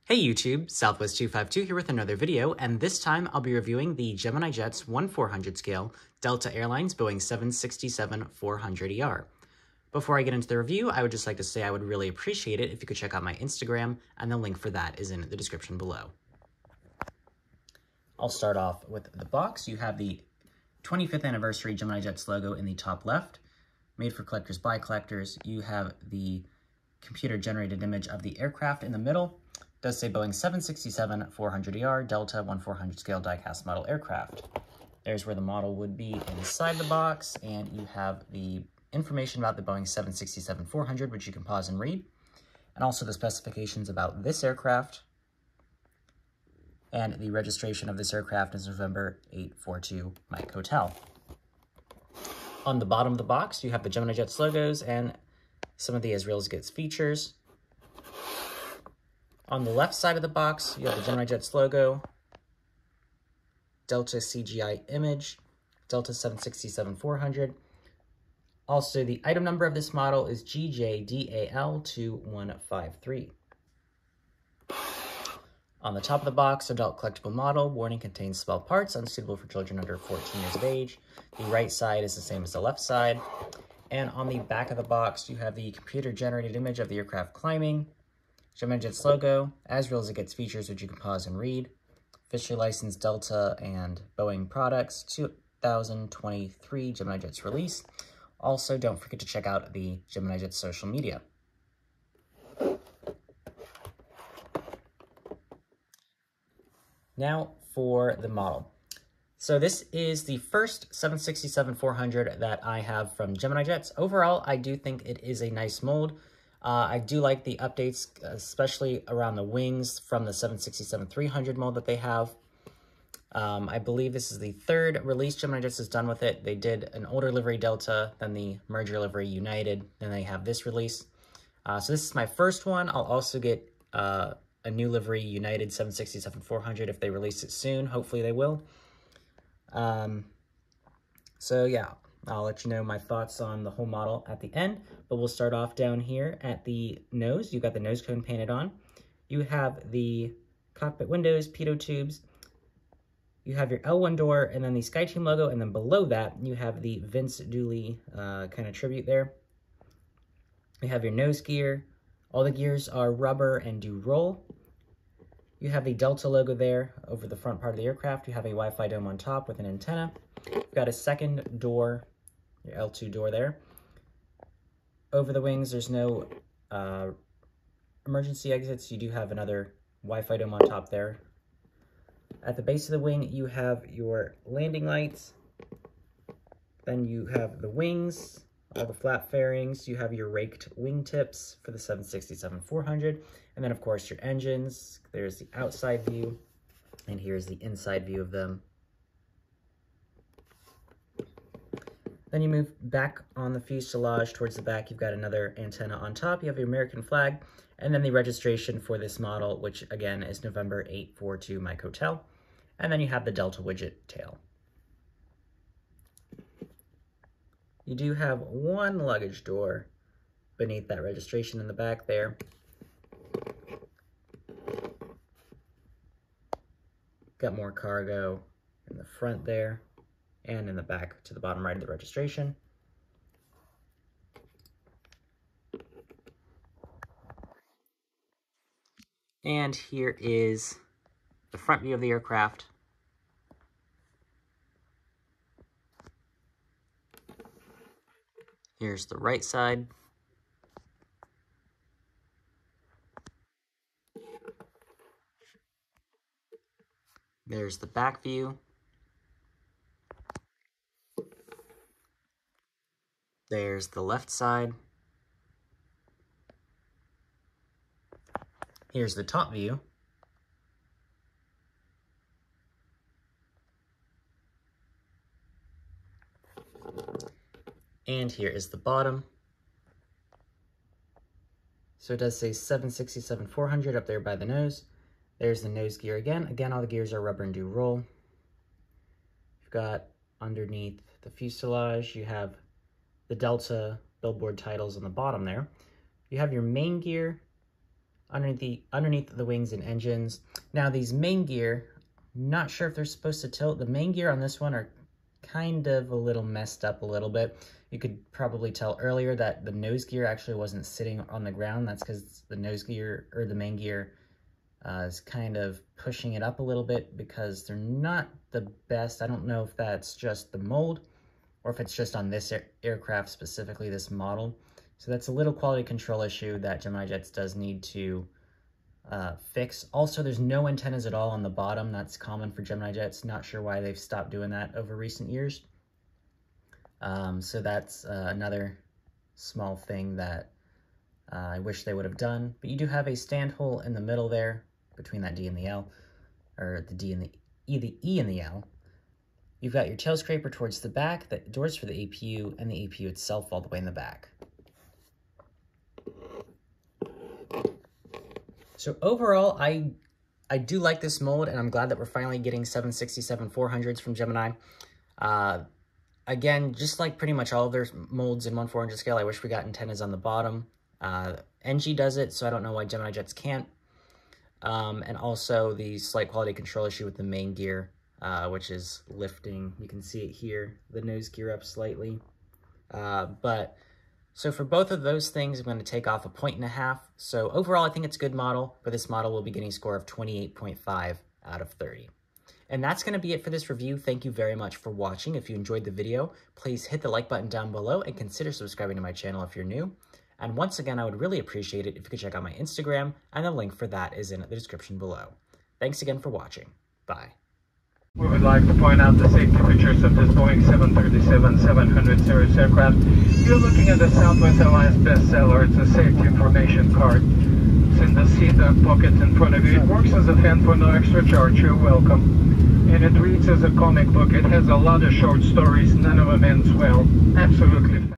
Hey YouTube, Southwest252 here with another video, and this time I'll be reviewing the Gemini Jets 1/400 scale Delta Airlines Boeing 767-400ER. Before I get into the review, I would just like to say I would really appreciate it if you could check out my Instagram, and the link for that is in the description below. I'll start off with the box. You have the 25th anniversary Gemini Jets logo in the top left, made for collectors by collectors. You have the computer-generated image of the aircraft in the middle. It does say Boeing 767-400ER Delta 1/400 scale die-cast model aircraft. There's where the model would be inside the box, and you have the information about the Boeing 767-400, which you can pause and read, and also the specifications about this aircraft, and the registration of this aircraft is November 842 Mike Hotel. On the bottom of the box, you have the Gemini Jets logos and some of the as real as gets features. On the left side of the box, you have the Gemini Jets logo, Delta CGI image, Delta 767-400. Also, the item number of this model is GJDAL2153. On the top of the box, adult collectible model, warning contains small parts, unsuitable for children under 14 years of age. The right side is the same as the left side. And on the back of the box, you have the computer-generated image of the aircraft climbing, Gemini Jets logo, as real as it gets features, which you can pause and read, officially licensed Delta and Boeing products, 2023 Gemini Jets release. Also, don't forget to check out the Gemini Jets social media. Now for the model. So this is the first 767-400 that I have from Gemini Jets. Overall, I do think it is a nice mold. I do like the updates, especially around the wings from the 767-300 mold that they have. I believe this is the third release Gemini Jets has done with it. They did an older livery Delta, then the merger livery United, then they have this release. So this is my first one. I'll also get a new livery United 767-400 if they release it soon. Hopefully they will. So yeah, I'll let you know my thoughts on the whole model at the end, but we'll start off down here at the nose. You've got the nose cone painted on. You have the cockpit windows, pitot tubes. You have your L1 door, and then the SkyTeam logo, and then below that, you have the Vince Dooley kind of tribute there. You have your nose gear. All the gears are rubber and do roll. You have the Delta logo there over the front part of the aircraft. You have a Wi-Fi dome on top with an antenna. You've got a second door, your L2 door there. Over the wings, there's no emergency exits. You do have another Wi-Fi dome on top there. At the base of the wing, you have your landing lights. Then you have the wings, all the flap fairings. You have your raked wingtips for the 767-400. And then, of course, your engines. There's the outside view, and here's the inside view of them. Then you move back on the fuselage towards the back. You've got another antenna on top. You have your American flag, and then the registration for this model, which, again, is November 842 Mike Hotel. And then you have the Delta widget tail. You do have one luggage door beneath that registration in the back there. Got more cargo in the front there and in the back to the bottom right of the registration. And here is the front view of the aircraft. Here's the right side. There's the back view. There's the left side. Here's the top view. And here is the bottom. So it does say 767-400 up there by the nose. There's the nose gear again. Again, all the gears are rubber and do roll. You've got underneath the fuselage, you have the Delta billboard titles on the bottom there. You have your main gear, underneath the wings and engines. Now these main gear, not sure if they're supposed to tilt. The main gear on this one are kind of a little messed up a little bit. You could probably tell earlier that the nose gear actually wasn't sitting on the ground. That's because the nose gear, or the main gear, is kind of pushing it up a little bit because they're not the best. I don't know if that's just the mold or if it's just on this aircraft, specifically this model. So that's a little quality control issue that Gemini Jets does need to fix. Also, there's no antennas at all on the bottom. That's common for Gemini Jets. Not sure why they've stopped doing that over recent years. So that's another small thing that I wish they would have done. But you do have a stand hole in the middle there between that D and the L, or the D and the E and the L. You've got your tail scraper towards the back, the doors for the APU, and the APU itself all the way in the back. So overall, I do like this mold, and I'm glad that we're finally getting 767-400s from Gemini. Again, just like pretty much all of their molds in 1/400 scale, I wish we got antennas on the bottom. NG does it, so I don't know why Gemini Jets can't. And also the slight quality control issue with the main gear, which is lifting. You can see it here, the nose gear up slightly. So for both of those things, I'm going to take off 1.5 points. So overall, I think it's a good model, but this model will be getting a score of 28.5 out of 30. And that's going to be it for this review. Thank you very much for watching. If you enjoyed the video, please hit the like button down below and consider subscribing to my channel if you're new. And once again, I would really appreciate it if you could check out my Instagram, and the link for that is in the description below. Thanks again for watching. Bye. We would like to point out the safety features of this Boeing 737-700 series aircraft. You're looking at the Southwest Airlines bestseller. It's a safety information card. It's in the seat pocket in front of you. It works as a fan for no extra charge. You're welcome. And it reads as a comic book. It has a lot of short stories. None of them ends well. Absolutely.